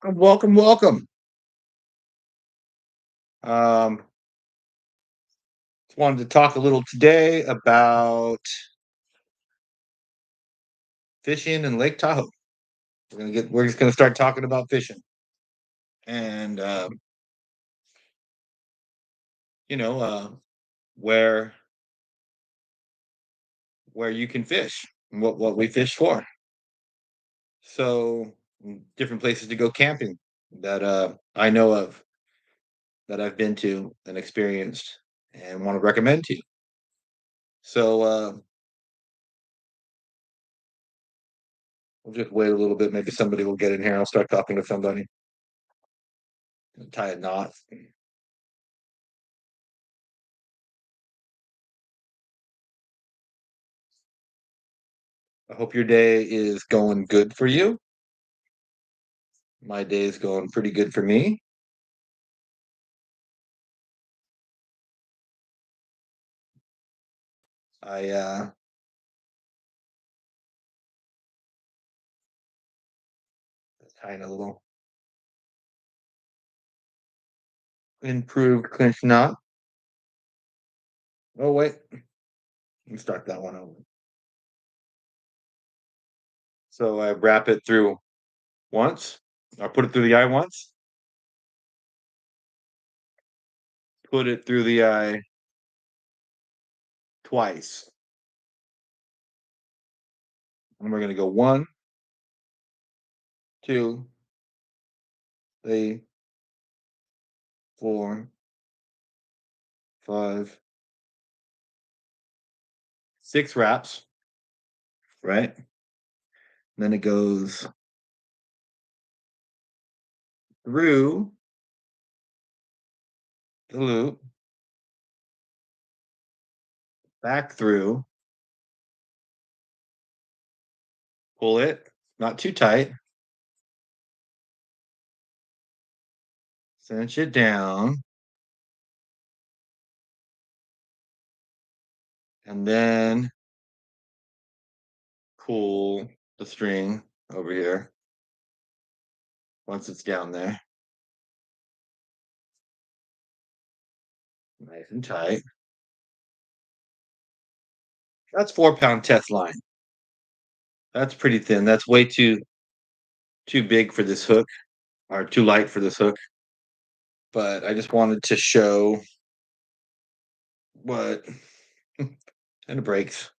Welcome, welcome. Um, just wanted to talk a little today about fishing in Lake Tahoe. We're just gonna start talking about fishing and you know, where where you can fish and what we fish for. So different places to go camping that I know of that I've been to and experienced and want to recommend to you. So we'll just wait a little bit. Maybe somebody will get in here. I'll start talking to somebody. Tie a knot. I hope your day is going good for you. My day is going pretty good for me. I kind of a little improved clinch knot. Oh wait, let me start that one over. So I wrap it through once. I put it through the eye once. Put it through the eye twice. And we're gonna go one, two, three, four, five, six wraps. Right. Then it goes through the loop, back through, pull it, not too tight, cinch it down, and then pull the string over here once it's down there, nice and tight. That's 4 pound test line. That's pretty thin. That's way too big for this hook or too light for this hook. But I just wanted to show what and it breaks.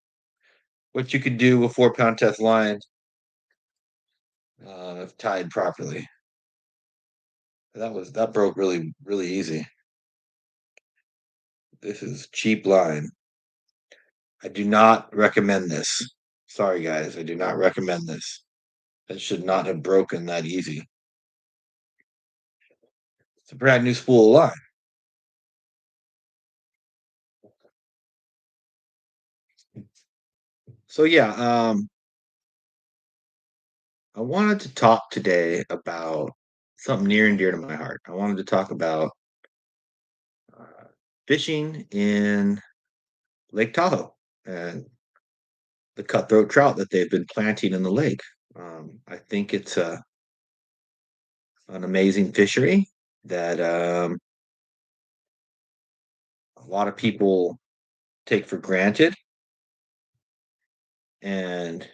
What you could do with 4 pound test line if tied properly. That broke really easy. This is cheap line. I do not recommend this. Sorry guys, I do not recommend this. It should not have broken that easy. It's a brand new spool of line. So yeah, I wanted to talk today about something near and dear to my heart. I wanted to talk about uh, fishing in Lake Tahoe and the cutthroat trout that they've been planting in the lake. I think it's an amazing fishery that a lot of people take for granted, and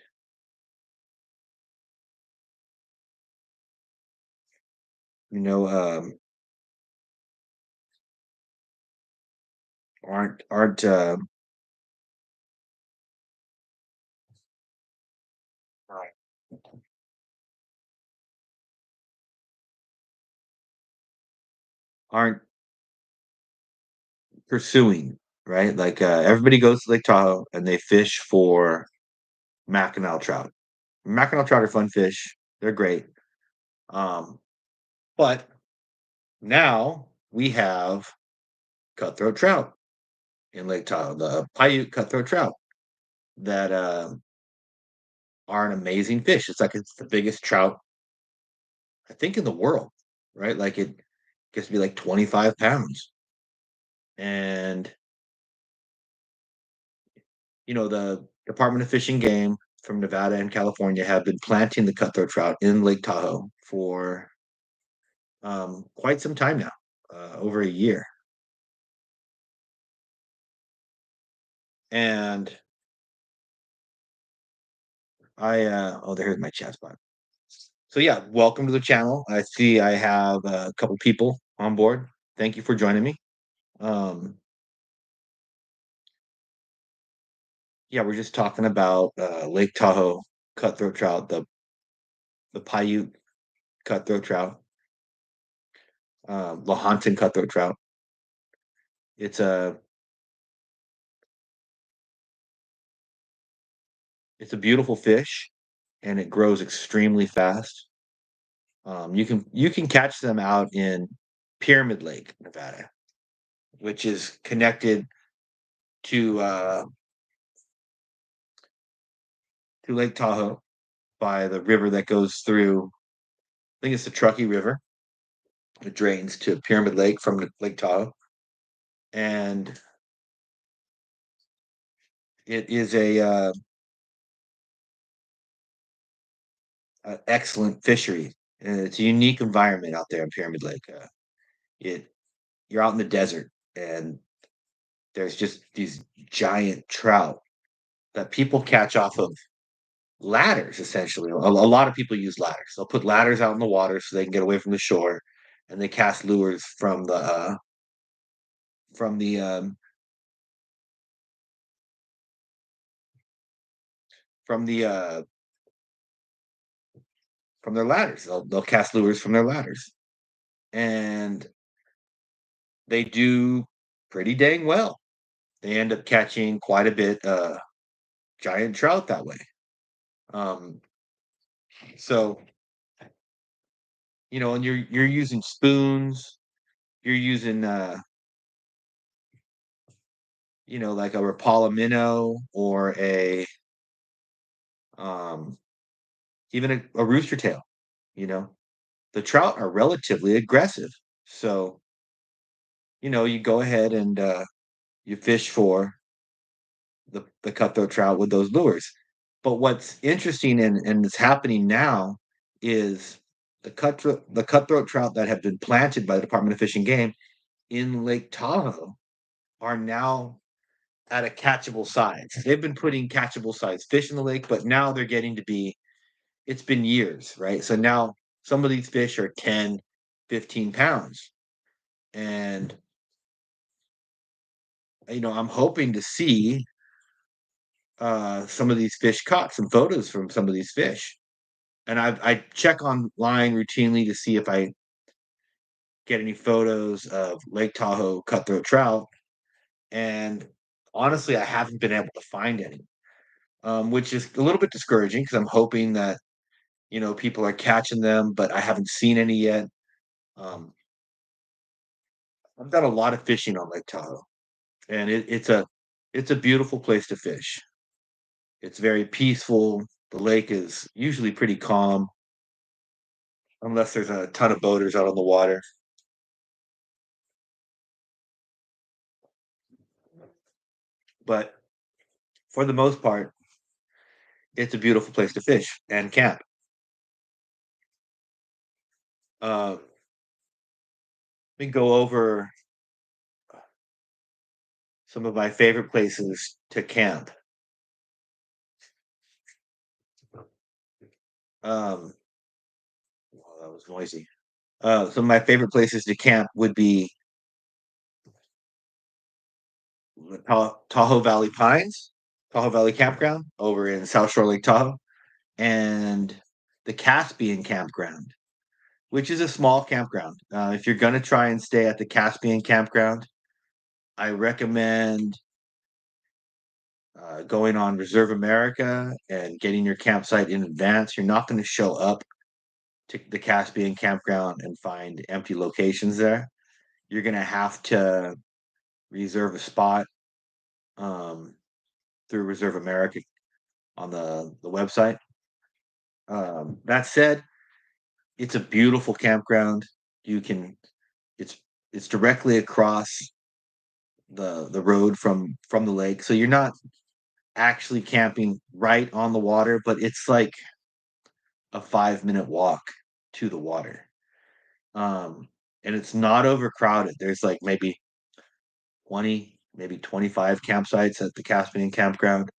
you know aren't aren't pursuing, right? Like everybody goes to Lake Tahoe and they fish for Mackinaw trout. Mackinaw trout are fun fish. They're great. Um, but now we have cutthroat trout in Lake Tahoe, the Paiute cutthroat trout that are an amazing fish. It's the biggest trout I think in the world, right? Like it gets to be like 25 pounds. And the Department of Fish and Game from Nevada and California have been planting the cutthroat trout in Lake Tahoe for quite some time now, over a year. And there's my chat spot. So yeah, welcome to the channel. I see I have a couple people on board. Thank you for joining me. Um, yeah, we're just talking about Lake Tahoe cutthroat trout, the Paiute cutthroat trout, Lahontan cutthroat trout. It's a it's a beautiful fish, and it grows extremely fast. You can catch them out in Pyramid Lake, Nevada, which is connected to Lake Tahoe by the river that goes through. I think it's the Truckee River. It drains to Pyramid Lake from Lake Tahoe, and it is a excellent fishery. And it's a unique environment out there in Pyramid Lake. It You're out in the desert, and there's just these giant trout that people catch off of ladders. Essentially, a lot of people use ladders. They'll put ladders out in the water so they can get away from the shore, and they cast lures from the um, from the from their ladders. They'll cast lures from their ladders, and they do pretty dang well. They end up catching quite a bit giant trout that way. Um, so and you're using spoons, you're using like a Rapala minnow or a um even a rooster tail. You know, the trout are relatively aggressive. So, you go ahead and you fish for the cutthroat trout with those lures. But what's interesting and is happening now is the cutthroat trout that have been planted by the Department of Fish and Game in Lake Tahoe are now at a catchable size. They've been putting catchable size fish in the lake, but now they're getting to be, it's been years, right? So now some of these fish are 10, 15 pounds. And, I'm hoping to see some of these fish caught, some photos from some of these fish. And I check online routinely to see if I get any photos of Lake Tahoe cutthroat trout. And honestly, I haven't been able to find any, which is a little bit discouraging because I'm hoping that people are catching them, but I haven't seen any yet. Um, I've done a lot of fishing on Lake Tahoe, and it's a beautiful place to fish. It's very peaceful. The lake is usually pretty calm, unless there's a ton of boaters out on the water. But for the most part, it's a beautiful place to fish and camp. Let me go over some of my favorite places to camp. Um, oh, that was noisy. Some of my favorite places to camp would be the Tahoe Valley Pines, Tahoe Valley Campground over in South Shore Lake Tahoe, and the Caspian Campground, which is a small campground. If you're going to try and stay at the Caspian Campground, I recommend going on Reserve America and getting your campsite in advance. You're not going to show up to the Caspian Campground and find empty locations there. You're going to have to reserve a spot um, through Reserve America on the website. That said, it's a beautiful campground. You can it's it's directly across the road from the lake. So you're not actually camping right on the water, but it's like a 5-minute walk to the water. um, and it's not overcrowded. There's like maybe 20, maybe 25 campsites at the Caspian campground.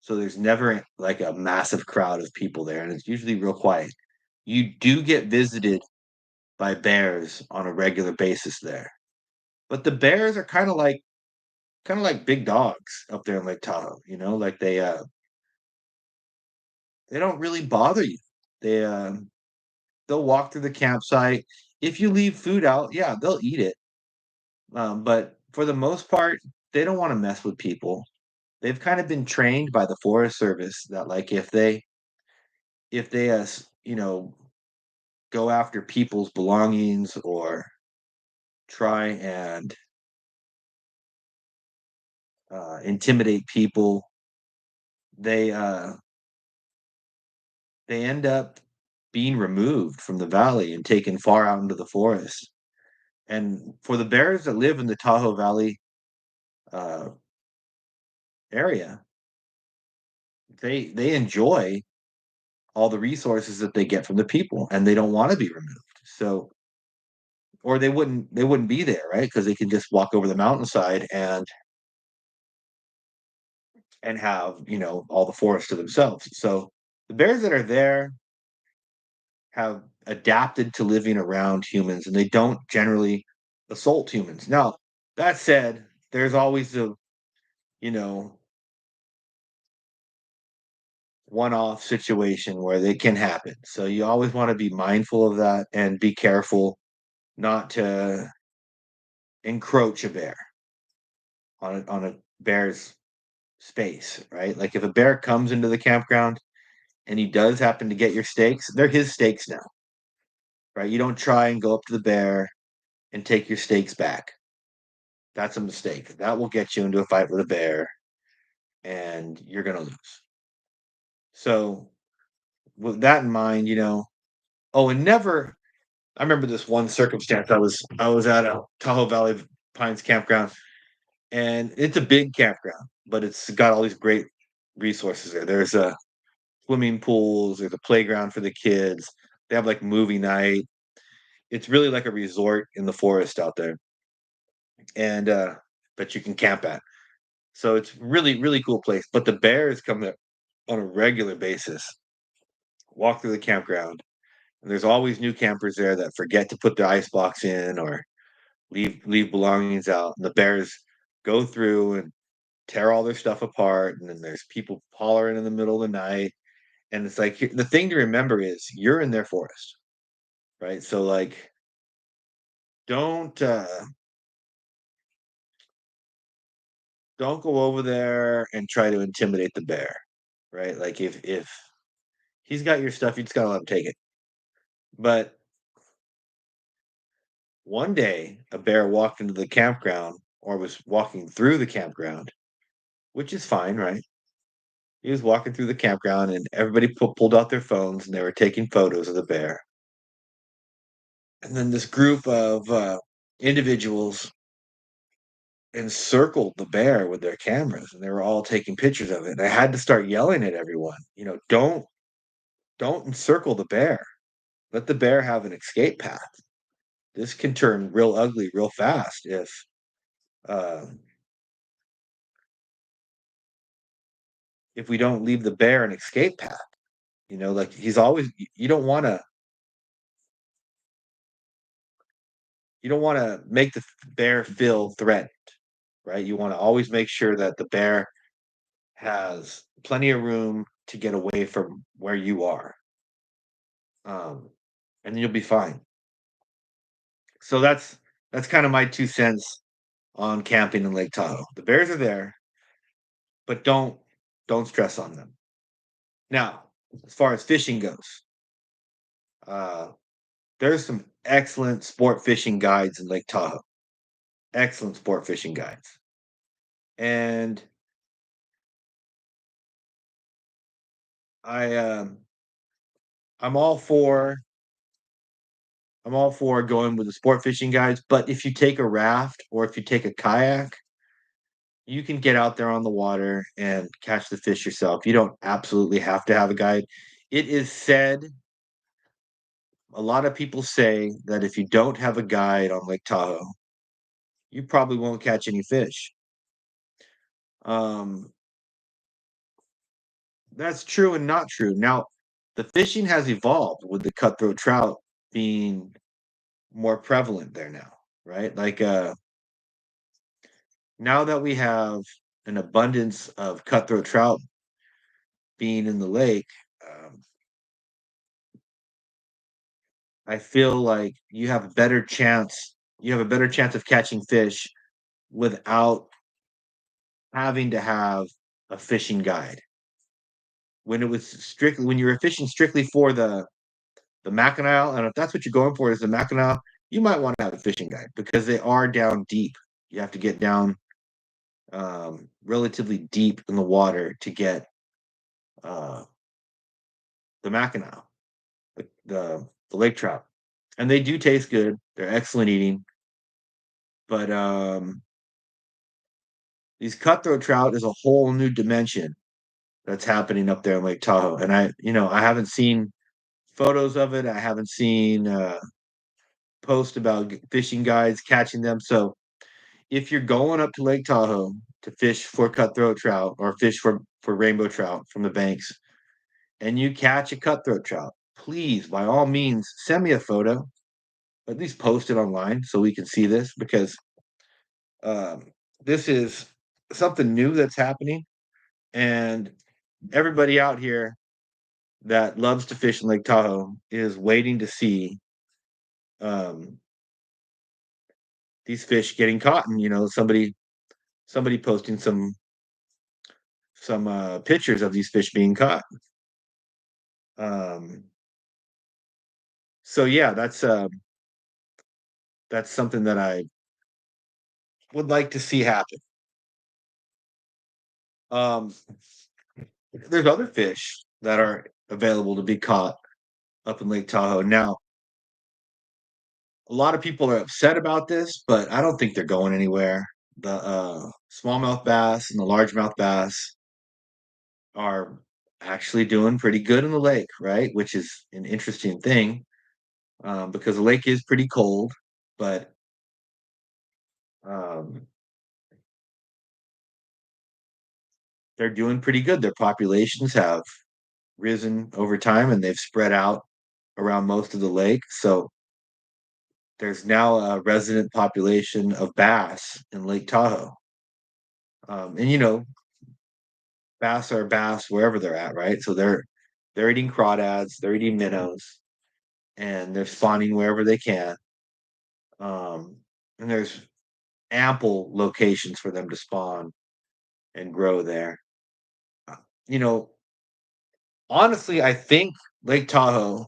So there's never like a massive crowd of people there, and it's usually real quiet. You do get visited by bears on a regular basis there, but the bears are kind of like big dogs up there in Lake Tahoe. Like they don't really bother you. They'll walk through the campsite. If you leave food out, yeah, they'll eat it. But for the most part, they don't want to mess with people. They've kind of been trained by the Forest Service that like if they go after people's belongings or try and intimidate people, they uh, they end up being removed from the valley and taken far out into the forest. And for the bears that live in the Tahoe Valley uh, area, they enjoy all the resources that they get from the people, and they don't want to be removed. So, or they wouldn't be there, right? Because they can just walk over the mountainside and have all the forest to themselves. So the bears that are there have adapted to living around humans, and they don't generally assault humans. Now, that said, there's always the you know one-off situation where they can happen. So you always want to be mindful of that and be careful not to encroach a bear on a bear's space, right? Like if a bear comes into the campground and he does happen to get your steaks, they're his steaks now, right? You don't try and go up to the bear and take your steaks back. That's a mistake. That will get you into a fight with a bear and you're going to lose. So, with that in mind, oh, and never I remember this one circumstance. I was at a Tahoe Valley Pines campground, and it's a big campground, but it's got all these great resources there. There's a swimming pools, there's a playground for the kids. They have like movie night. It's really like a resort in the forest out there, and that you can camp at. So it's really really cool place. But the bears come there on a regular basis, walk through the campground, and there's always new campers there that forget to put their ice box in or leave belongings out, and the bears go through and tear all their stuff apart, and then there's people hollering in the middle of the night, and it's like the thing to remember is you're in their forest, right? So like don't don't go over there and try to intimidate the bear, right? Like if he's got your stuff, you just gotta let him take it. But one day a bear walked into the campground or was walking through the campground, which is fine, right? He was walking through the campground and everybody pulled out their phones and they were taking photos of the bear. And then this group of individuals encircled the bear with their cameras and they were all taking pictures of it. And I had to start yelling at everyone, don't encircle the bear. Let the bear have an escape path. This can turn real ugly real fast uh, if we don't leave the bear an escape path. Like he's always you don't want to make the bear feel threatened, right? You want to always make sure that the bear has plenty of room to get away from where you are, um, and you'll be fine. So that's kind of my 2 cents on camping in Lake Tahoe. The bears are there, but don't stress on them. Now, as far as fishing goes, uh, there's some excellent sport fishing guides in Lake Tahoe. Excellent sport fishing guides, and I I'm all for I'm all for going with the sport fishing guides, but if you take a raft or if you take a kayak, you can get out there on the water and catch the fish yourself. You don't absolutely have to have a guide. It is said a lot of people say that if you don't have a guide on Lake Tahoe, you probably won't catch any fish. Um, that's true and not true. Now, the fishing has evolved with the cutthroat trout being more prevalent there now, right? Now that we have an abundance of cutthroat trout being in the lake, um, I feel like you have a better chance of catching fish without having to have a fishing guide. When you were fishing strictly for the Mackinac, and if that's what you're going for is the Mackinac, you might want to have a fishing guide because they are down deep. You have to get down relatively deep in the water to get uh, the Mackinac, the lake trout, and they do taste good. They're excellent eating, but these cutthroat trout is a whole new dimension that's happening up there in Lake Tahoe, and I haven't seen photos of it. I haven't seen posts about fishing guides catching them. So if you're going up to Lake Tahoe to fish for cutthroat trout or fish for rainbow trout from the banks, and you catch a cutthroat trout, please, by all means, send me a photo. At least post it online so we can see this because um, this is something new that's happening, and everybody out here that loves to fish in Lake Tahoe is waiting to see um, these fish getting caught, and somebody posting some pictures of these fish being caught. Um, so yeah, that's something that I would like to see happen. Um, there's other fish that are available to be caught up in Lake Tahoe. Now, a lot of people are upset about this, but I don't think they're going anywhere. The smallmouth bass and the largemouth bass are actually doing pretty good in the lake, right? Which is an interesting thing because the lake is pretty cold, but um, they're doing pretty good. Their populations have risen over time and they've spread out around most of the lake. So there's now a resident population of bass in Lake Tahoe. And bass are bass wherever they're at, right? So they're eating crawdads, they're eating minnows, and they're spawning wherever they can. Um, and there's ample locations for them to spawn and grow there. Uh, You know, honestly, I think Lake Tahoe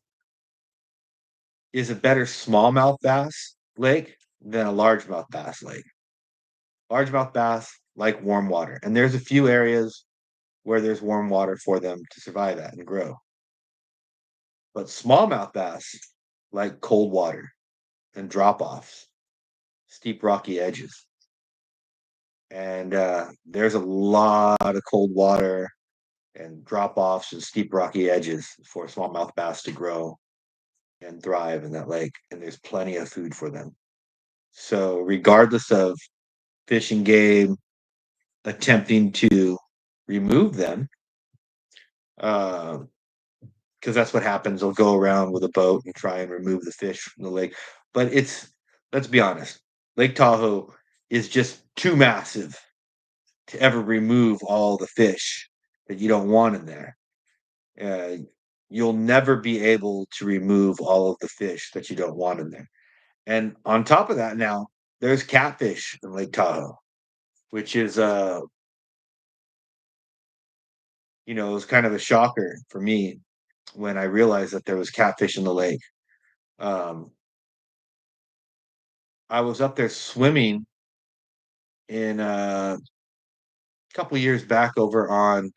is a better smallmouth bass lake than a largemouth bass lake. Largemouth bass like warm water, and there's a few areas where there's warm water for them to survive at and grow. But smallmouth bass like cold water and drop offs, steep rocky edges. And there's a lot of cold water and drop offs and steep rocky edges for smallmouth bass to grow and thrive in that lake. And there's plenty of food for them. So, regardless of Fish and Game attempting to remove them, because that's what happens. They'll go around with a boat and try and remove the fish from the lake. But let's be honest, Lake Tahoe is just too massive to ever remove all the fish that you don't want in there. Uh, you'll never be able to remove all of the fish that you don't want in there. And on top of that, now there's catfish in Lake Tahoe, which is it was kind of a shocker for me when I realized that there was catfish in the lake. Um, I was up there swimming in a couple of years back over on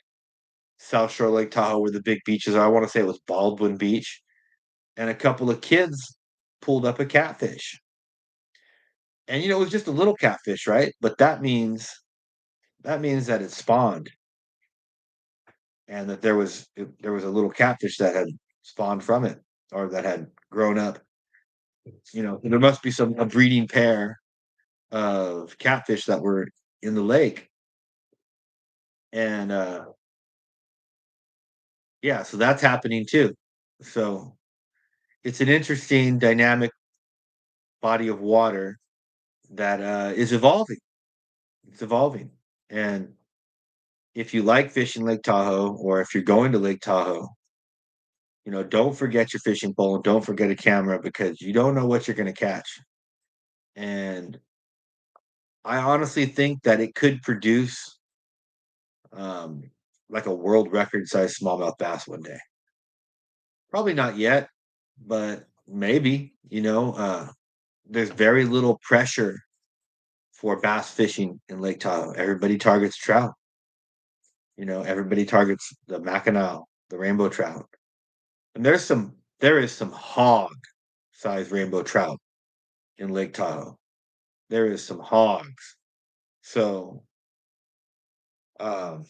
South Shore Lake Tahoe, where the big beaches are. I want to say it was Baldwin Beach, and a couple of kids pulled up a catfish. And it was just a little catfish, right? But that means that it spawned and that there was a little catfish that had spawned from it. or that had grown up. There must be a breeding pair of catfish that were in the lake, and yeah, so that's happening too. So it's an interesting dynamic body of water that is evolving. It's evolving, and if you like fishing Lake Tahoe, or if you're going to Lake Tahoe, don't forget your fishing pole and don't forget a camera because you don't know what you're going to catch. And I honestly think that it could produce um, like a world record size smallmouth bass one day. Probably not yet, but maybe. There's very little pressure for bass fishing in Lake Tahoe. Everybody targets trout. Everybody targets the Mackinaw, the rainbow trout, and there is some hog size rainbow trout in Lake Tahoe. There is some hogs. So, um,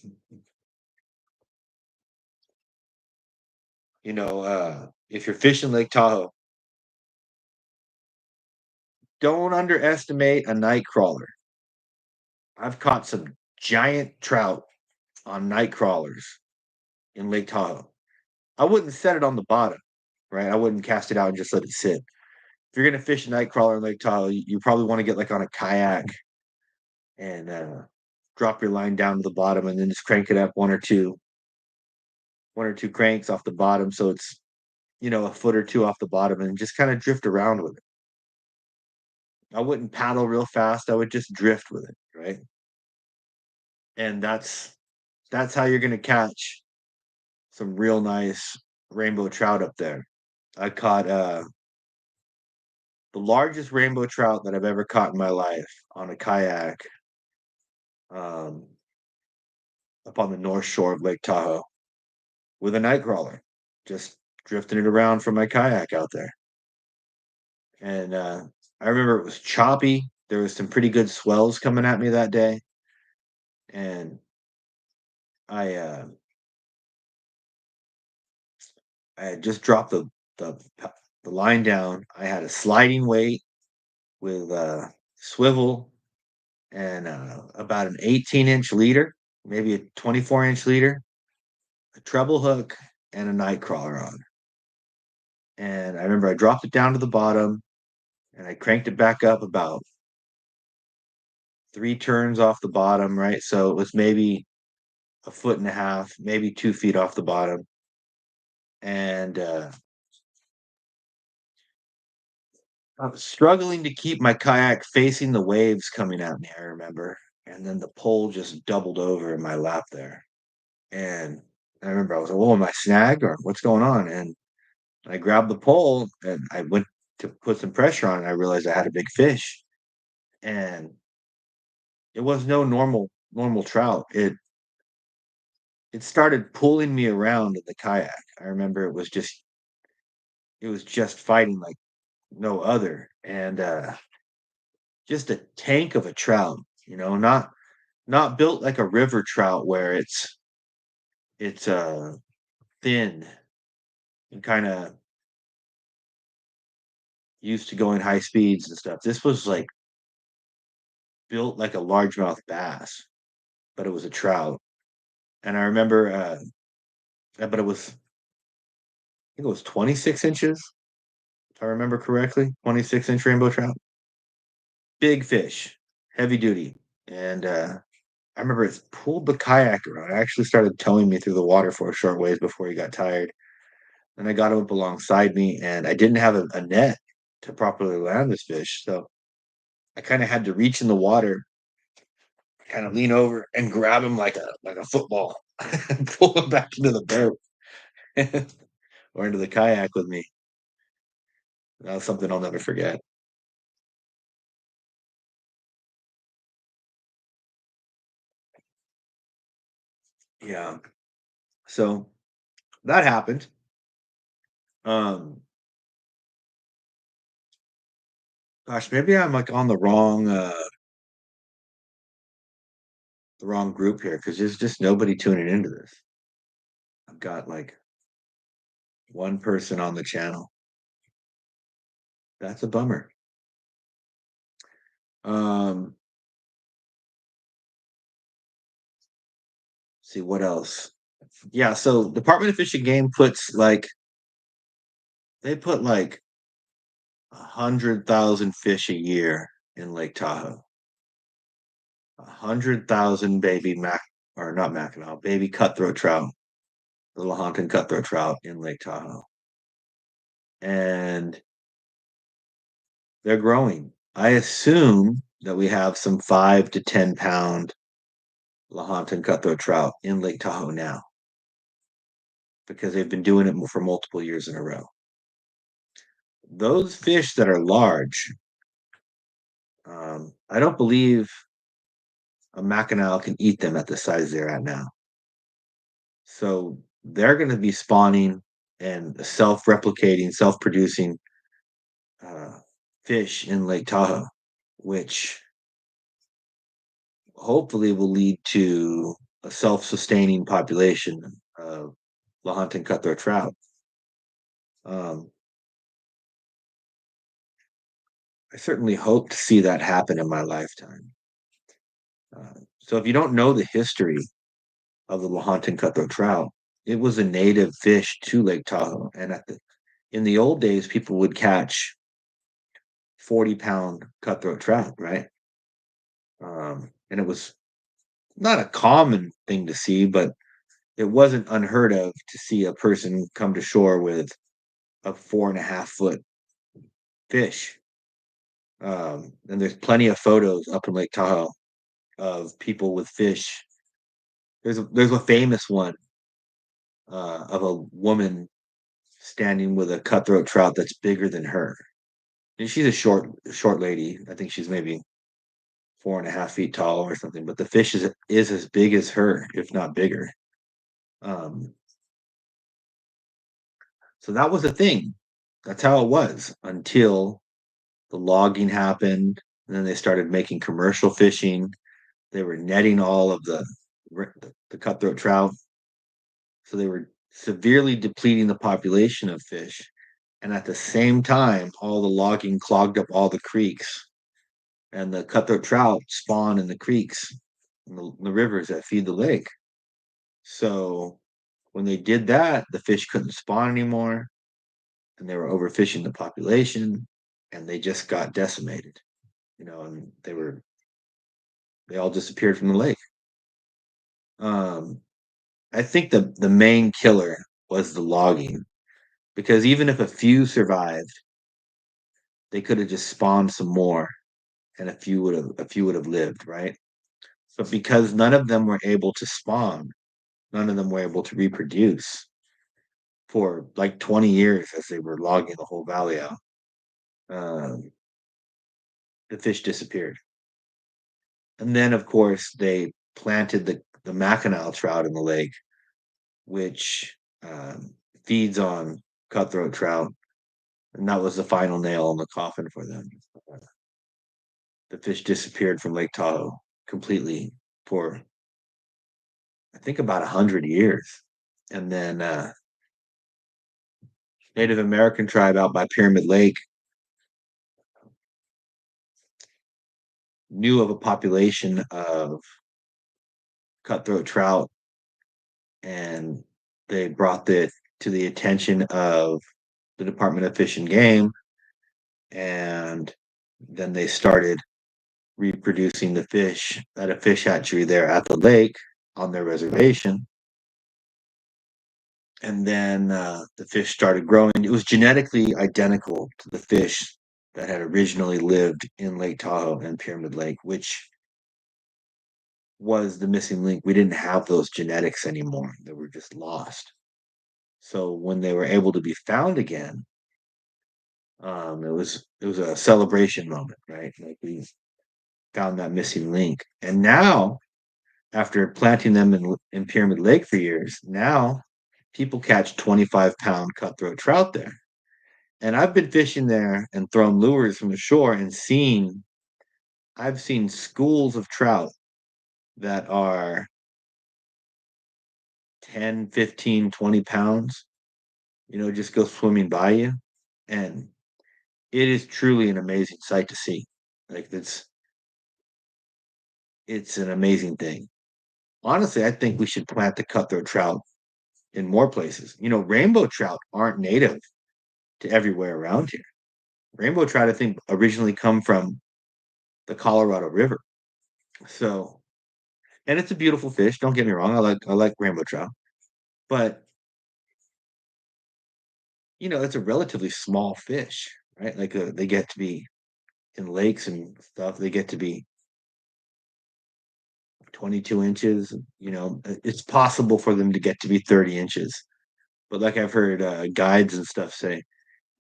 if you're fishing Lake Tahoe, don't underestimate a night crawler. I've caught some giant trout on night crawlers in Lake Tahoe. I wouldn't set it on the bottom, right? I wouldn't cast it out and just let it sit. If you're gonna fish a night crawler in Lake Tahoe, you probably want to get like on a kayak and drop your line down to the bottom and then just crank it up one or two cranks off the bottom, so it's a foot or two off the bottom, and just kind of drift around with it. I wouldn't paddle real fast. I would just drift with it, right? And that's how you're gonna catch some real nice rainbow trout up there. I caught the largest rainbow trout that I've ever caught in my life on a kayak um, up on the north shore of Lake Tahoe with a night crawler, just drifting it around from my kayak out there. And I remember it was choppy. There was some pretty good swells coming at me that day, and I uh, I had just dropped the the line down. I had a sliding weight with swivel and about an 18-inch leader, maybe a 24-inch leader, a treble hook, and a night crawler on. And I remember I dropped it down to the bottom and I cranked it back up about 3 turns off the bottom, right? So it was maybe a foot and a half, maybe 2 feet off the bottom. And I was struggling to keep my kayak facing the waves coming at me, I remember. And then the pole just doubled over in my lap there. And I remember I was like, "Oh, am I snagged or what's going on?" And I grabbed the pole and I went to put some pressure on it. I realized I had a big fish, and it was no normal trout. It started pulling me around in the kayak. I remember it was just fighting like no other, and just a tank of a trout. Not built like a river trout where it's thin and kind of used to going high speeds and stuff. This was like built like a largemouth bass, but it was a trout. And I remember, but I think it was 26 inches, if I remember correctly, 26-inch rainbow trout. Big fish, heavy duty. And I remember it pulled the kayak around. It actually started towing me through the water for a short ways before he got tired. And I got him up alongside me, and I didn't have a net to properly land this fish. So I kind of had to reach in the water, kind of lean over and grab him like a football and pull him back into the boat or into the kayak with me. That was something I'll never forget. Yeah. So that happened. Um, gosh, maybe I'm like on the wrong group here because there's just nobody tuning into this. I've got like One person on the channel. That's a bummer. Um, see what else. Yeah, so Department of Fish and Game puts like they put like 100,000 fish a year in Lake Tahoe. 100,000 baby or not Mackinaw, baby cutthroat trout, the Lahontan cutthroat trout in Lake Tahoe. And they're growing. I assume that we have some 5 to 10 pound Lahontan cutthroat trout in Lake Tahoe now because they've been doing it for multiple years in a row. Those fish that are large, I don't believe a Mackinaw can eat them at the size they're at now. So they're going to be spawning and self-replicating, self-producing fish in Lake Tahoe, which hopefully will lead to a self-sustaining population of Lahontan cutthroat trout. I certainly hope to see that happen in my lifetime. So if you don't know the history of the Lahontan cutthroat trout, it was a native fish to Lake Tahoe, and in the old days, people would catch 40-pound cutthroat trout, right? And it was not a common thing to see, but it wasn't unheard of to see a person come to shore with a 4.5 foot fish. And there's plenty of photos up in Lake Tahoe of people with fish. There's a famous one of a woman standing with a cutthroat trout that's bigger than her. And she's a short lady. I think she's maybe 4.5 feet tall or something. But the fish is as big as her, if not bigger. So that was a thing. That's how it was until the logging happened. And then they started making commercial fishing. They were netting all of the cutthroat trout. So they were severely depleting the population of fish. And at the same time, all the logging clogged up all the creeks. And the cutthroat trout spawn in the creeks, in the rivers that feed the lake. So when they did that, the fish couldn't spawn anymore. And they were overfishing the population. And they just got decimated. And they all disappeared from the lake. I think the main killer was the logging, because even if a few survived, they could have just spawned some more, and a few would have lived, right? But because none of them were able to spawn, none of them were able to reproduce for like 20 years as they were logging the whole valley out. The fish disappeared, and then of course they planted the Mackinaw trout in the lake, which feeds on cutthroat trout, and that was the final nail in the coffin for them. The fish disappeared from Lake Tahoe completely for I think about 100 years, and then Native American tribe out by Pyramid Lake knew of a population of cutthroat trout, and they brought it to the attention of the Department of Fish and Game, and then they started reproducing the fish at a fish hatchery there at the lake on their reservation. And then the fish started growing. It was genetically identical to the fish that had originally lived in Lake Tahoe and Pyramid Lake, which was the missing link. We didn't have those genetics anymore. They were just lost. So when they were able to be found again, it was a celebration moment, right? Like we found that missing link. And now, after planting them in Pyramid Lake for years, now people catch 25-pound cutthroat trout there. And I've been fishing there and thrown lures from the shore and I've seen schools of trout that are 10, 15, 20 pounds. just go swimming by you, and it is truly an amazing sight to see. Like, it's an amazing thing. Honestly, I think we should plant the cutthroat trout in more places. Rainbow trout aren't native to everywhere around here. Rainbow trout, I think, originally come from the Colorado River. So, and it's a beautiful fish. Don't get me wrong. I like rainbow trout, but it's a relatively small fish, right? Like they get to be in lakes and stuff. They get to be 22 inches. It's possible for them to get to be 30 inches. But like I've heard guides and stuff say,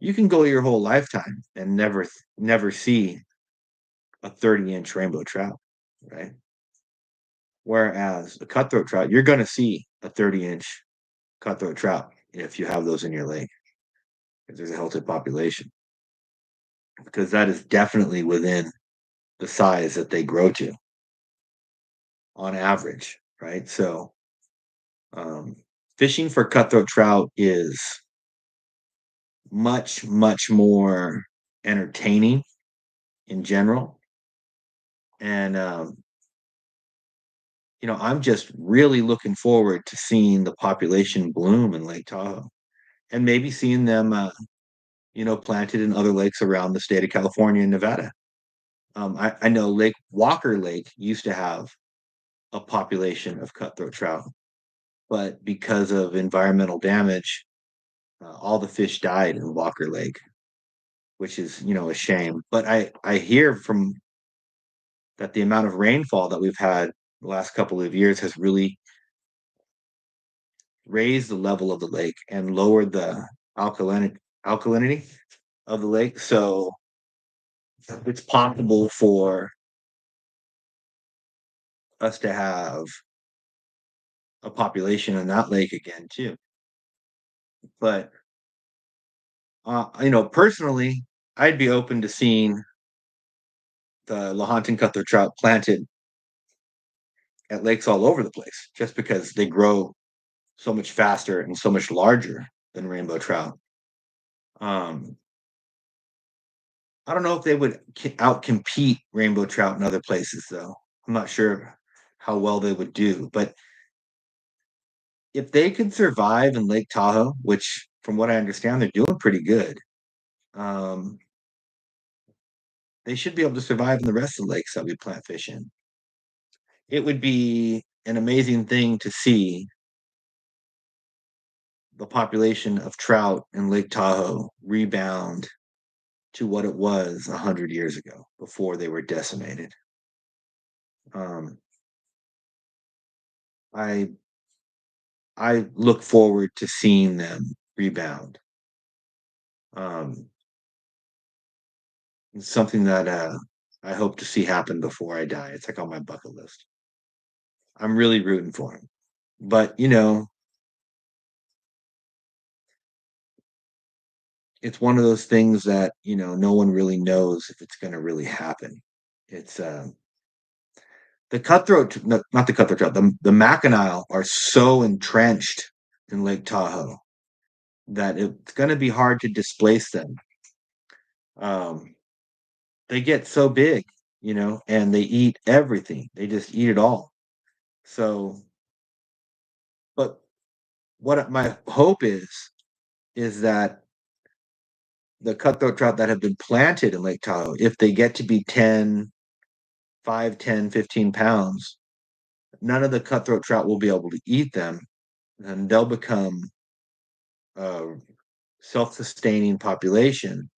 you can go your whole lifetime and never see a 30-inch rainbow trout, right? Whereas a cutthroat trout, you're going to see a 30-inch cutthroat trout if you have those in your lake, if there's a healthy population, because that is definitely within the size that they grow to on average, right? So, um, fishing for cutthroat trout is much, much more entertaining in general. And, I'm just really looking forward to seeing the population bloom in Lake Tahoe and maybe seeing them, planted in other lakes around the state of California and Nevada. I know Lake Walker Lake used to have a population of cutthroat trout, but because of environmental damage, all the fish died in Walker Lake, which is, a shame. But I hear from that the amount of rainfall that we've had the last couple of years has really raised the level of the lake and lowered the alkalinity of the lake. So it's possible for us to have a population in that lake again too. But personally, I'd be open to seeing the Lahontan cutthroat trout planted at lakes all over the place, just because they grow so much faster and so much larger than rainbow trout. Um, I don't know if they would outcompete rainbow trout in other places, though. I'm not sure how well they would do, but if they could survive in Lake Tahoe, which from what I understand, they're doing pretty good, um, they should be able to survive in the rest of the lakes that we plant fish in. It would be an amazing thing to see the population of trout in Lake Tahoe rebound to what it was 100 years ago before they were decimated. Um, I I look forward to seeing them rebound. Um, it's something that I hope to see happen before I die. It's like on my bucket list. I'm really rooting for him, but it's one of those things that no one really knows if it's going to really happen. It's the cutthroat, no, not the cutthroat trout, the Mackinaw are so entrenched in Lake Tahoe that it's going to be hard to displace them. Um, they get so big, and they eat everything. They just eat it all. So, but what my hope is that the cutthroat trout that have been planted in Lake Tahoe, if they get to be 10, 5, 10, 15 pounds, none of the cutthroat trout will be able to eat them, and they'll become a self-sustaining population.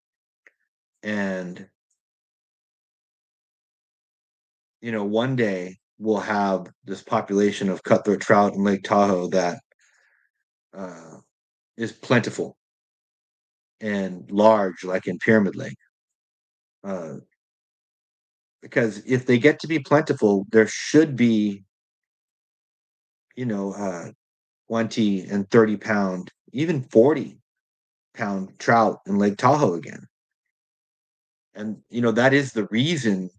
And one day we'll have this population of cutthroat trout in Lake Tahoe that uh, is plentiful and large, like in Pyramid Lake. Uh, because if they get to be plentiful, there should be, you know, uh, 20 and 30 pound, even 40 pound trout in Lake Tahoe again. And, that is the reason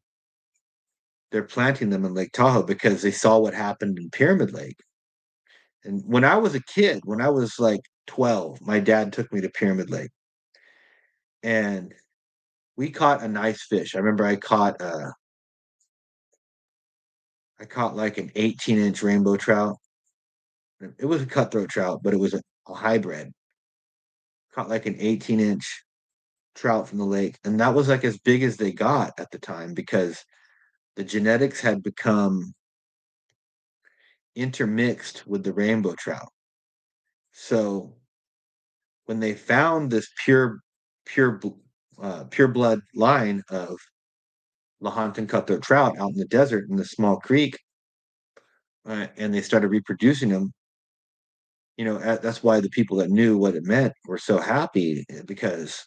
they're planting them in Lake Tahoe, because they saw what happened in Pyramid Lake. And when I was a kid, when I was like 12, my dad took me to Pyramid Lake and we caught a nice fish. I remember I caught like an 18-inch rainbow trout. It was a cutthroat trout, but it was a hybrid. Caught like an 18-inch trout from the lake, and that was like as big as they got at the time because the genetics had become intermixed with the rainbow trout. So when they found this pure pure blood line of Lahontan cutthroat trout out in the desert in the small creek, and they started reproducing them, that's why the people that knew what it meant were so happy because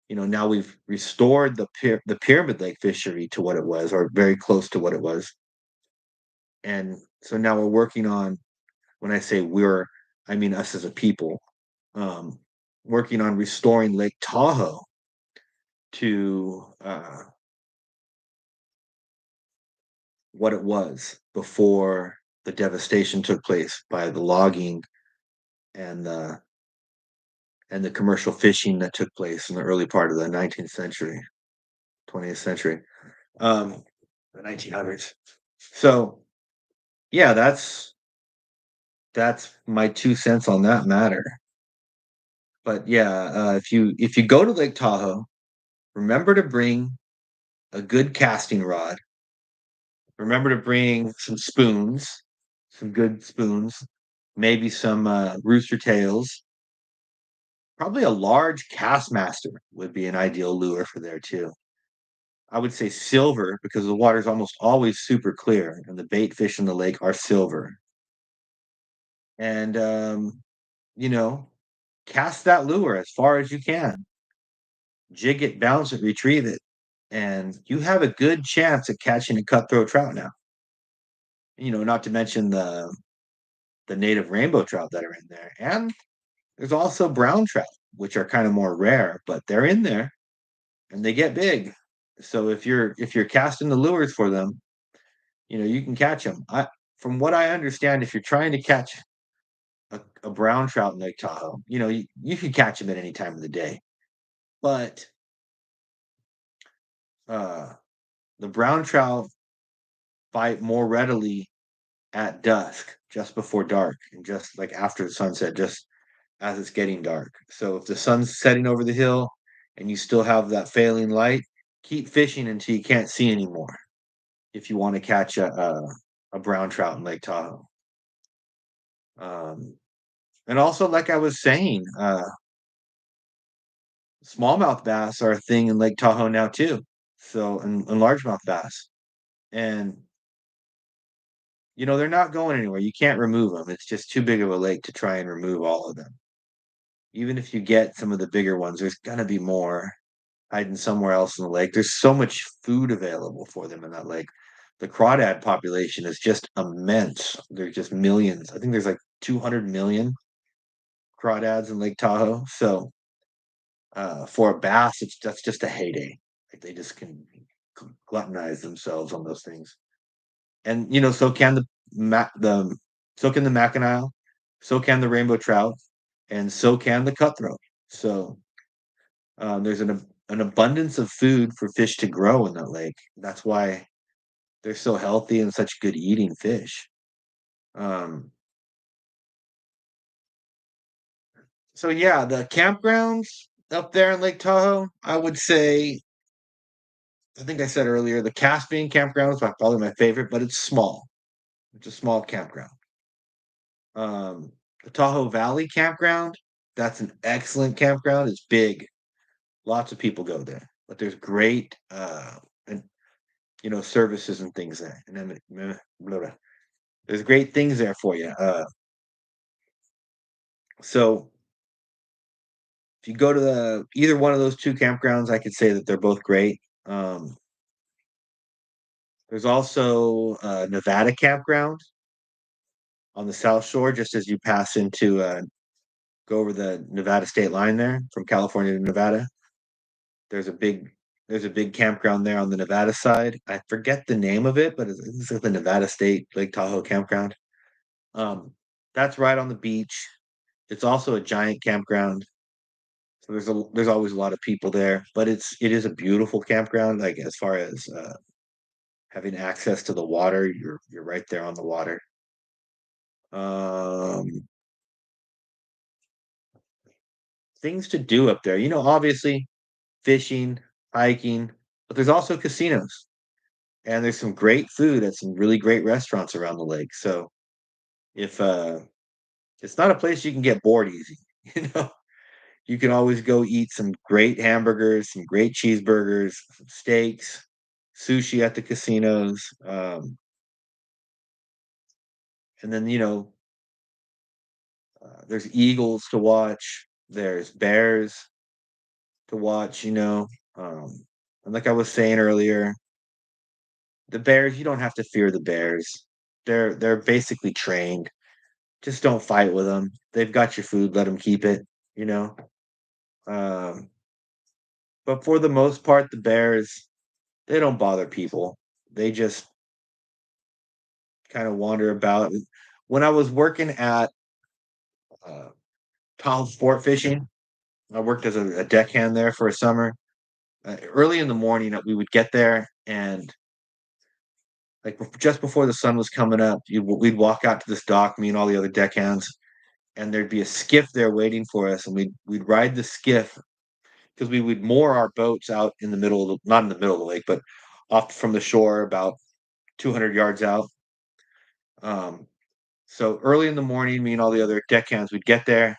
now we've restored the Pyramid Lake fishery to what it was, or very close to what it was, and so now we're working on. When I say we're, I mean us as a people, um, working on restoring Lake Tahoe to what it was before the devastation took place by the logging and the commercial fishing that took place in the early part of the 19th century, 20th century, um, the 1900s. So yeah, that's my 2 cents on that matter. But yeah, if you go to Lake Tahoe, remember to bring a good casting rod. Remember to bring some spoons, some good spoons, maybe some rooster tails. Probably a large Castmaster would be an ideal lure for there too. I would say silver because the water is almost always super clear and the bait fish in the lake are silver. And you know, cast that lure as far as you can. Jig it, bounce it, retrieve it, and you have a good chance at catching a cutthroat trout now. Not to mention the native rainbow trout that are in there. And there's also brown trout, which are kind of more rare, but they're in there and they get big. So if you're casting the lures for them, you can catch them. From what I understand, if you're trying to catch a brown trout in Lake Tahoe, you can catch them at any time of the day. But uh, the brown trout bite more readily at dusk, just before dark, and just like after the sunset, just as it's getting dark. So if the sun's setting over the hill and you still have that failing light, keep fishing until you can't see anymore. If you want to catch a brown trout in Lake Tahoe, um, and also like I was saying, smallmouth bass are a thing in Lake Tahoe now too. So and largemouth bass, and they're not going anywhere. You can't remove them. It's just too big of a lake to try and remove all of them. Even if you get some of the bigger ones, there's gonna be more hiding somewhere else in the lake. There's so much food available for them in that lake. The crawdad population is just immense. There's just millions. I think there's like 200 million crawdads in Lake Tahoe. So for a bass, that's just a heyday. Like they just can gluttonize themselves on those things. And so can so can the Mackinaw, so can the rainbow trout, and so can the cutthroat. So there's an abundance of food for fish to grow in that lake. That's why they're so healthy and such good eating fish. Um, so yeah, the campgrounds up there in Lake Tahoe, I would say, I think I said earlier, the Caspian campground is probably my favorite, but it's small. It's a small campground. The Tahoe Valley campground, that's an excellent campground. It's big. Lots of people go there, but there's great and services and things there. And then blah, blah. There's great things there for you. So if you go to either one of those two campgrounds, I could say that they're both great. There's also a Nevada campground on the South Shore, just as you pass into go over the Nevada state line there from California to Nevada. There's a big there's a big campground there on the Nevada side. I forget the name of it, but it's like the Nevada State Lake Tahoe campground. Um, That's right on the beach. It's also a giant campground, so there's always a lot of people there, but it is a beautiful campground, like, as far as, having access to the water, you're right there on the water. Um, things to do up there, obviously, fishing, hiking, but there's also casinos, and there's some great food at some really great restaurants around the lake, so if, it's not a place you can get bored easy, you know? You can always go eat some great hamburgers, some great cheeseburgers, some steaks, sushi at the casinos, and then, there's eagles to watch, there's bears to watch, and like I was saying earlier, the bears, you don't have to fear the bears. They're basically trained. Just don't fight with them. They've got your food, let them keep it, you know? Um, but for the most part, the bears, they don't bother people. They just kinda wander about. When I was working at, uh, Tahoe Sport Fishing, I worked as a deckhand there for a summer. Early in the morning, we would get there and, like, just before the sun was coming up, we'd walk out to this dock, me and all the other deckhands, and there'd be a skiff there waiting for us, and we'd ride the skiff because we would moor our boats out in the middle of the not in the middle of the lake, but off from the shore about 200 yards out. Um, so early in the morning, me and all the other deckhands would get there.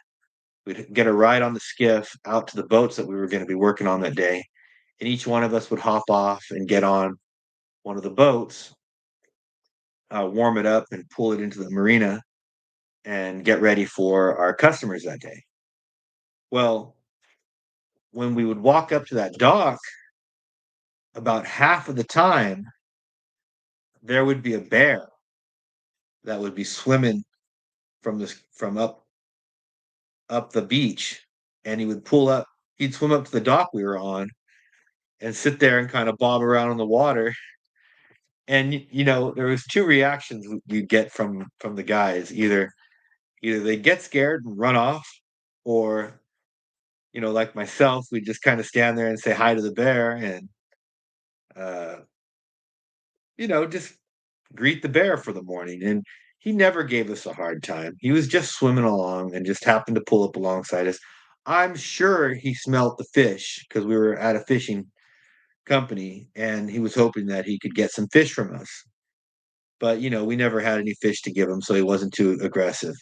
We'd get a ride on the skiff out to the boats that we were going to be working on that day, and each one of us would hop off and get on one of the boats, warm it up, and pull it into the marina and get ready for our customers that day. Well, when we would walk up to that dock, about half of the time there would be a bear that would be swimming from up the beach, and he'd swim up to the dock we were on and sit there and kind of bob around in the water. And there was two reactions you'd get from the guys. Either they get scared and run off, or like myself, we just kind of stand there and say hi to the bear and uh, just greet the bear for the morning. And he never gave us a hard time. He was just swimming along and just happened to pull up alongside us. I'm sure he smelt the fish because we were at a fishing company and he was hoping that he could get some fish from us. But we never had any fish to give him, so he wasn't too aggressive.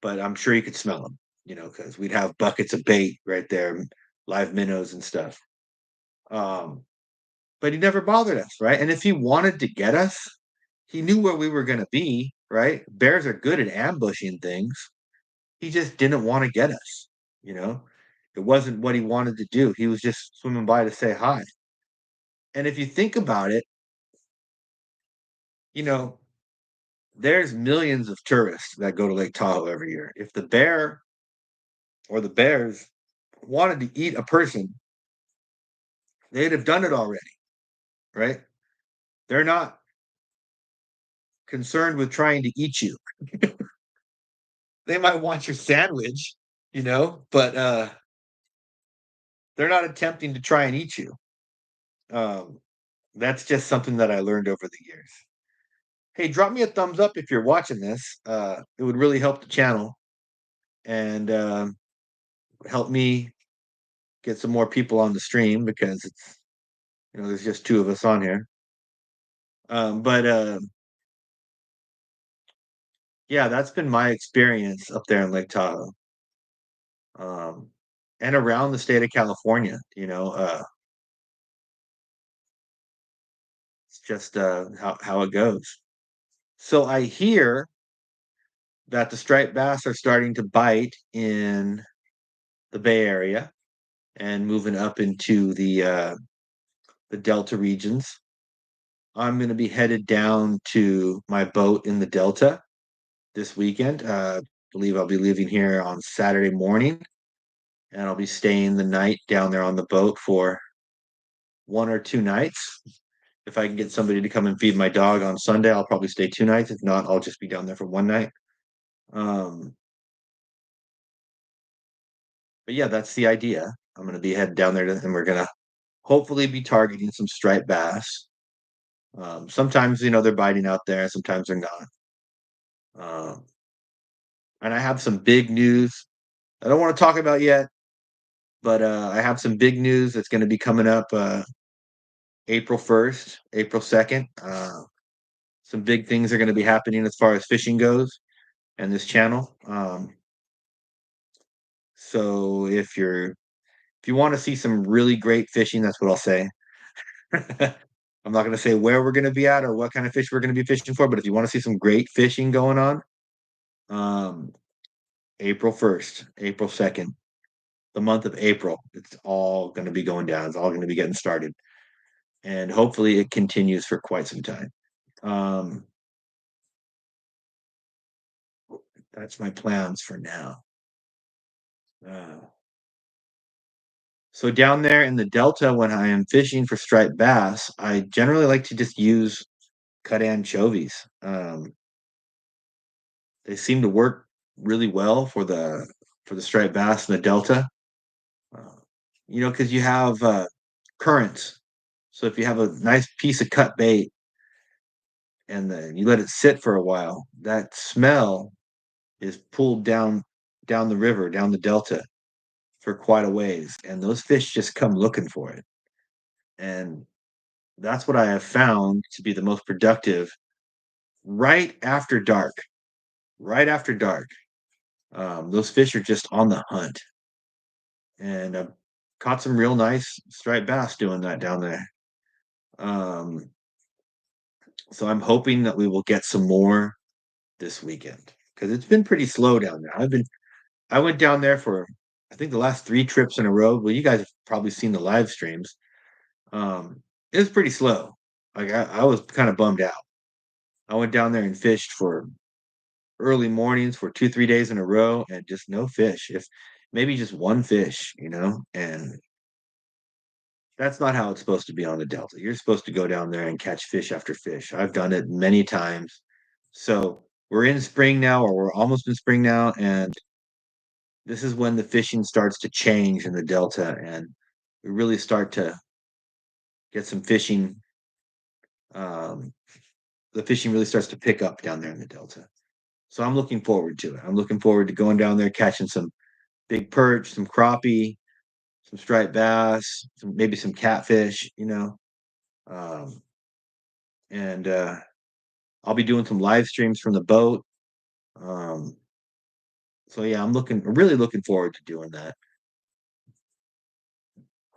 But I'm sure he could smell them, because we'd have buckets of bait right there, live minnows and stuff. Um, but he never bothered us, right? And if he wanted to get us, he knew where we were gonna be, right? Bears are good at ambushing things. He just didn't wanna get us, you know? It wasn't what he wanted to do. He was just swimming by to say hi. And if you think about it, you know, there's millions of tourists that go to Lake Tahoe every year. If the bear or the bears wanted to eat a person, they'd have done it already, right? They're not concerned with trying to eat you. They might want your sandwich, but they're not attempting to try and eat you. Um, that's just something that I learned over the years. Hey, drop me a thumbs up if you're watching this. It would really help the channel and help me get some more people on the stream because there's just two of us on here. But yeah, that's been my experience up there in Lake Tahoe, um, and around the state of California. It's just how it goes. So I hear that the striped bass are starting to bite in the Bay Area and moving up into the Delta regions. I'm going to be headed down to my boat in the Delta this weekend. Believe I'll be leaving here on Saturday morning, and I'll be staying the night down there on the boat for 1 or 2 nights. If I can get somebody to come and feed my dog on Sunday, I'll probably stay 2 nights. If not, I'll just be down there for one night. Um, but yeah, that's the idea. I'm gonna be heading down there and we're gonna hopefully be targeting some striped bass. Sometimes, they're biting out there, sometimes they're not. Um, and I have some big news I don't want to talk about yet, but I have some big news that's going to be coming up April 1st, April 2nd. Some big things are going to be happening as far as fishing goes and this channel. So if you want to see some really great fishing, that's what I'll say. I'm not going to say where we're going to be at or what kind of fish we're going to be fishing for, but if you want to see some great fishing going on, um, April 1st, April 2nd, the month of April, it's all going to be going down. It's all going to be getting started. And hopefully it continues for quite some time. Um, that's my plans for now. Uh, so down there in the Delta, when I am fishing for striped bass, I generally like to just use cut anchovies. They seem to work really well for the striped bass in the Delta. Uh, because you have currents. So if you have a nice piece of cut bait and then you let it sit for a while, that smell is pulled down the river, down the Delta for quite a ways, and those fish just come looking for it. And that's what I have found to be the most productive right after dark. Right after dark, those fish are just on the hunt, and I've caught some real nice striped bass doing that down there. Um, so I'm hoping that we will get some more this weekend because it's been pretty slow down there. I went down there for I think the last 3 trips in a row. Well, you guys have probably seen the live streams. It was pretty slow. Like I was kind of bummed out. I went down there and fished for early mornings for 2, 3 days in a row and just no fish. If maybe just one fish, and that's not how it's supposed to be on the Delta. You're supposed to go down there and catch fish after fish. I've done it many times. So we're in spring now, or we're almost in spring now, and this is when the fishing starts to change in the Delta, and we really start to get some fishing. Um, the fishing really starts to pick up down there in the Delta. So I'm looking forward to it. I'm looking forward to going down there, catching some big perch, some crappie, some striped bass, maybe some catfish. Um, and I'll be doing some live streams from the boat. Um, so yeah, I'm really looking forward to doing that.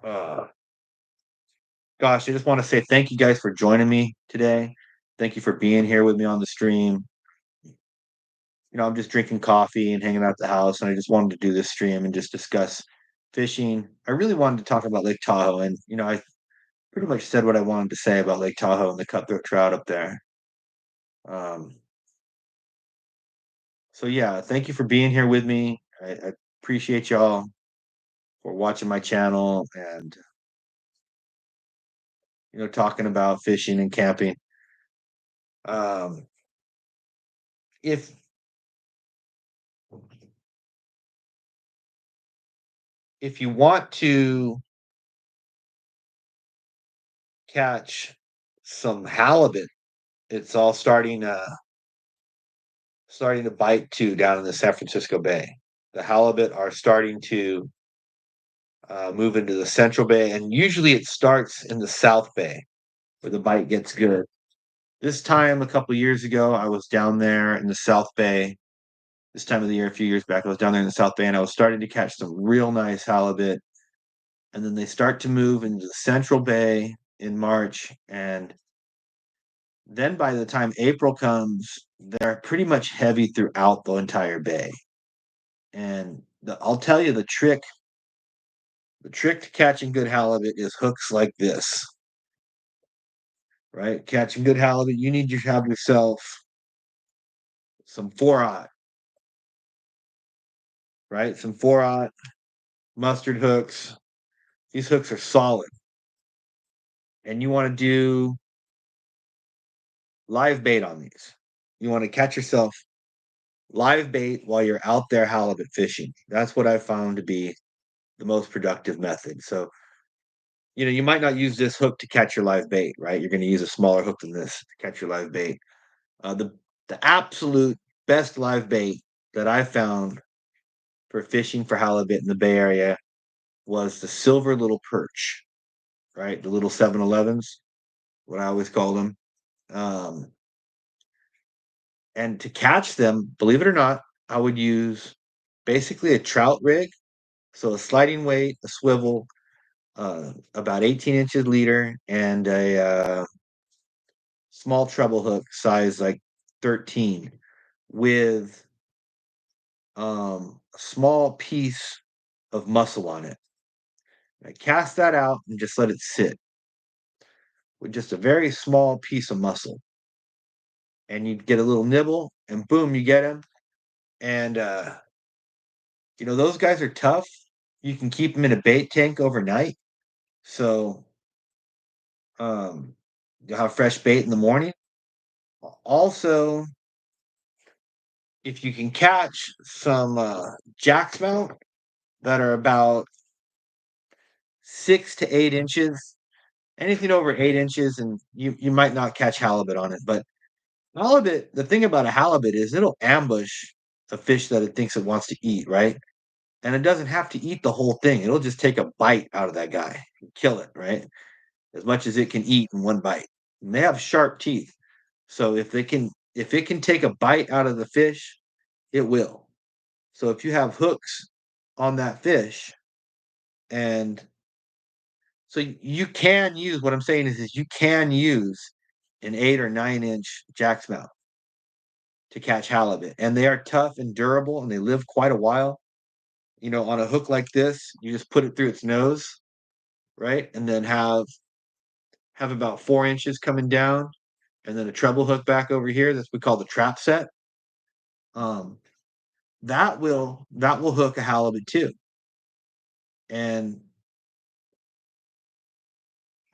Uh, Gosh, I just want to say thank you guys for joining me today. Thank you for being here with me on the stream. I'm just drinking coffee and hanging out at the house, and I just wanted to do this stream and just discuss fishing. I really wanted to talk about Lake Tahoe, and I pretty much said what I wanted to say about Lake Tahoe and the cutthroat trout up there. Um, so yeah, thank you for being here with me. I appreciate y'all for watching my channel and talking about fishing and camping. Um, if if you want to catch some halibut, it's all starting to bite too down in the San Francisco Bay. The halibut are starting to move into the Central Bay, and usually it starts in the South Bay where the bite gets good. This time, a couple years ago, I was down there in the South Bay. This time of the year, a few years back, I was down there in the South Bay, and I was starting to catch some real nice halibut. And then they start to move into the Central Bay in March, and then by the time April comes, they're pretty much heavy throughout the entire bay. And I'll tell you the trick. The trick to catching good halibut is hooks like this, right? Catching good halibut, you need to have yourself some 4-aught, right? Some 4-aught mustard hooks. These hooks are solid. And you want to do live bait on these. You want to catch yourself live bait while you're out there halibut fishing. That's what I found to be the most productive method. So, you might not use this hook to catch your live bait, right? You're going to use a smaller hook than this to catch your live bait. The absolute best live bait that I found for fishing for halibut in the Bay Area was the silver little perch, right? The little 7-Elevens, what I always call them. Um, and to catch them, believe it or not, I would use basically a trout rig. So a sliding weight, a swivel, about 18 inches leader, and a small treble hook size like 13 with a small piece of muscle on it. I cast that out and just let it sit with just a very small piece of muscle. And you get a little nibble, and boom, you get him. And those guys are tough. You can keep them in a bait tank overnight, so you'll have fresh bait in the morning. Also, if you can catch some jack smelt that are about 6 to 8 inches, anything over 8 inches, and you might not catch halibut on it, but halibut, the thing about a halibut is it'll ambush a fish that it thinks it wants to eat, right? And it doesn't have to eat the whole thing. It'll just take a bite out of that guy and kill it, right? As much as it can eat in one bite. And they have sharp teeth. So if it can take a bite out of the fish, it will. So if you have hooks on that fish, and so you can use, what I'm saying is you can use an 8 or 9 inch jack smelt to catch halibut. And they are tough and durable, and they live quite a while. On a hook like this, you just put it through its nose, right? And then have about 4 inches coming down, and then a treble hook back over here. That's what we call the trap set. Um, that will hook a halibut too. And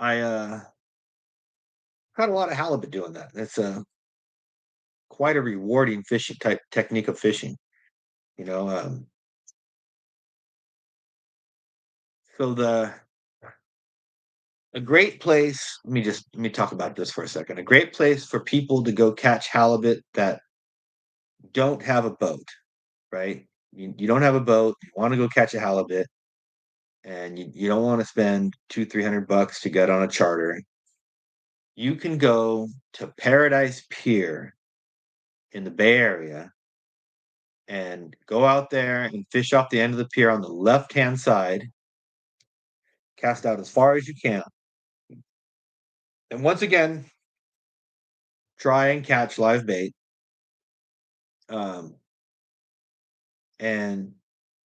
I caught a lot of halibut doing that. That's quite a rewarding fishing type technique of fishing. You know, so the a great place. Let me talk about this for a second. A great place for people to go catch halibut that don't have a boat, right? You don't have a boat. You want to go catch a halibut, and you don't want to spend 200-300 bucks to get on a charter. You can go to Paradise Pier in the Bay Area and go out there and fish off the end of the pier on the left hand side, cast out as far as you can. And once again, try and catch live bait. Um, and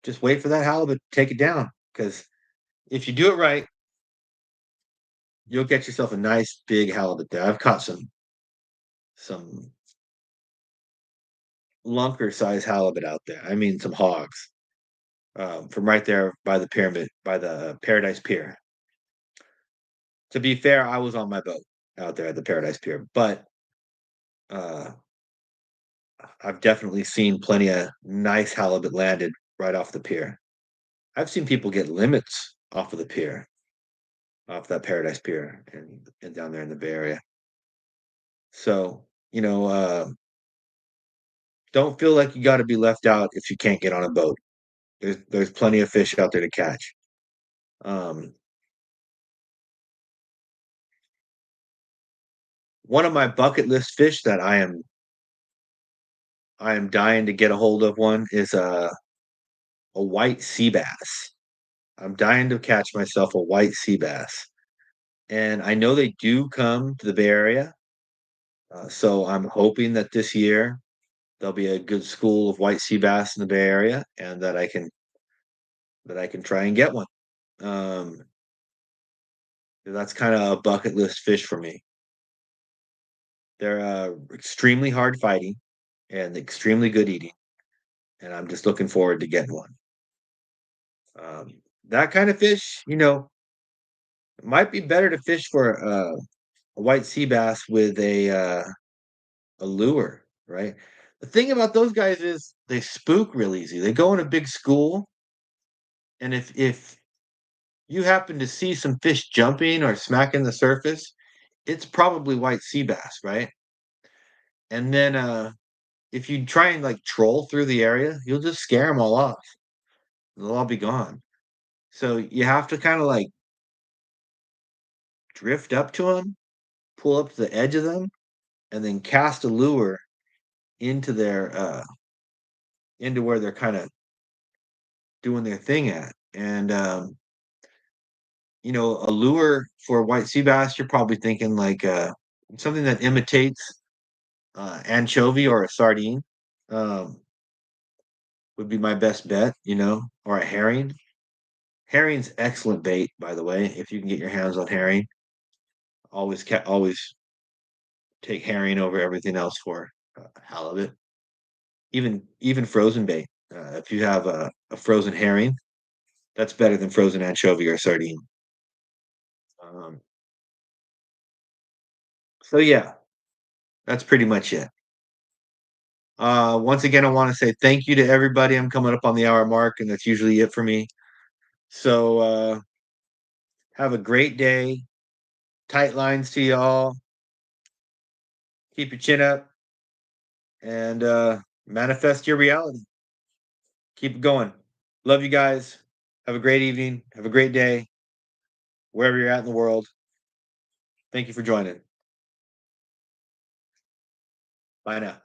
just wait for that halibut to take it down. Because if you do it right, you'll get yourself a nice big halibut there. I've caught some lunker size halibut out there. I mean, some hogs from right there by the pyramid, by the Paradise Pier. To be fair, I was on my boat out there at the Paradise Pier, but uh, I've definitely seen plenty of nice halibut landed right off the pier. I've seen people get limits off of the pier, off that Paradise Pier, and down there in the Bay Area. So, don't feel like you got to be left out if you can't get on a boat. There's plenty of fish out there to catch. Um, One of my bucket list fish that I am dying to get a hold of one is a white sea bass. I'm dying to catch myself a white sea bass. And I know they do come to the Bay Area. So I'm hoping that this year there'll be a good school of white sea bass in the Bay Area, and that I can try and get one. Um, that's kind of a bucket list fish for me. They're extremely hard fighting and extremely good eating, and I'm just looking forward to getting one. That kind of fish, it might be better to fish for a white sea bass with a lure, right? The thing about those guys is they spook real easy. They go in a big school, and if you happen to see some fish jumping or smacking the surface, it's probably white sea bass, right? And then if you try and like troll through the area, you'll just scare them all off. They'll all be gone. So you have to kind of like drift up to them, pull up to the edge of them, and then cast a lure into their into where they're kind of doing their thing at. And a lure for white sea bass, you're probably thinking like something that imitates anchovy or a sardine. Um, would be my best bet, or a herring. Herring's excellent bait, by the way. If you can get your hands on herring, always take herring over everything else for halibut. Even frozen bait. If you have a frozen herring, that's better than frozen anchovy or sardine. Um, so yeah, that's pretty much it. Once again, I want to say thank you to everybody. I'm coming up on the hour mark, and that's usually it for me. So have a great day. Tight lines to y'all. Keep your chin up and manifest your reality. Keep it going. Love you guys. Have a great evening. Have a great day, wherever you're at in the world. Thank you for joining. Bye now.